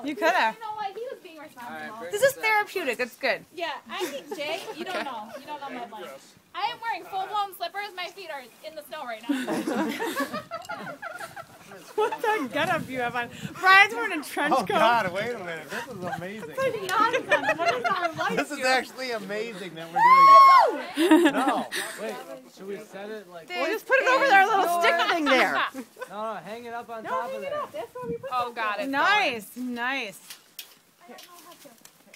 You could have. You know what? He was being responsible. This is therapeutic. It's good. Yeah, I think Jay, you don't know. You don't know my life. I am wearing full-blown slippers. My feet are in the snow right now. What the getup you have on? Brian's wearing a trench coat. Oh God! Wait a minute. This is amazing. Nonsense. What is our life? This is actually amazing that we're doing it. No. Wait, should we set it like... We'll just put it over their little stick thing there. No, hang it up on top of there. Oh, got it. Nice, nice.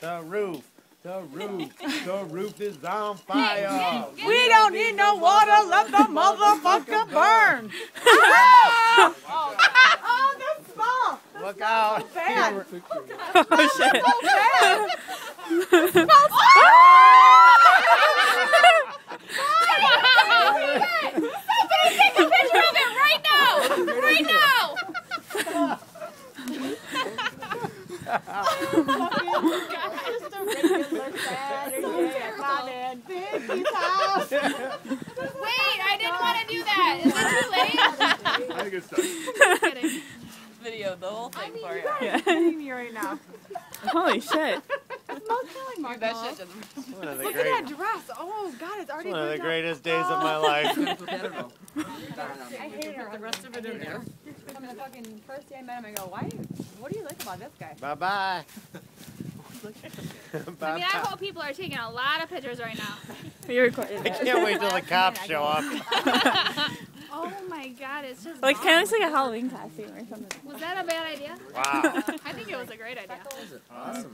The roof. The roof. The roof is on fire. We don't need no water. Let the motherfucker burn. Oh, that's small. Look out. Bad. Oh shit. So bad. Take a picture of it right now! Right now! Just a regular Saturday. Come in, Vicky's house. Wait, I didn't want to do that. Is it too late? I think it's done. Just kidding. Video the whole thing for you. You're kidding me right now. Holy shit. It smells kind of like That marshmallows. shit doesn't... One of the Look at that dress. Oh, God, it's already one of the burned up. greatest days of my life. I hate her. The rest of it in there. From the fucking first day I met him, I go, what do you like about this guy? Bye bye. I mean, I hope people are taking a lot of pictures right now. You're recording I can't wait till the cops show up. Oh my God, it's just. Like, kind of looks like a Halloween costume or something. Was that a bad idea? Wow. I think it was a great idea. Awesome.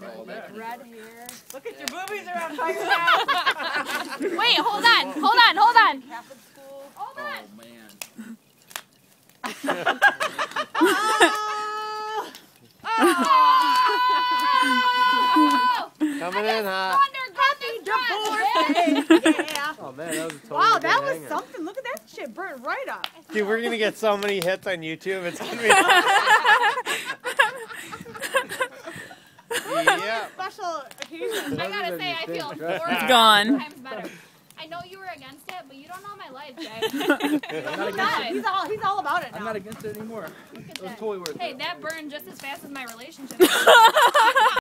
Red hair. Look at your boobies around Tiger now. Wait, hold on, hold on, hold on. Catholic school. Hold on. Oh, man. Coming in hot. Yeah. Oh, man, that was a totally Wow, good that was hanger. something. Look at that shit burnt right up. Dude, we're gonna get so many hits on YouTube. It's gonna be. Yeah. Special occasion. I gotta say, I feel 4 Gone. times better. I know you were against it, but you don't know my life, Jay. I'm not against it. He's all about it now. I'm not against it anymore. Look at It was that. totally worth it. Hey, that burned just as fast as my relationship.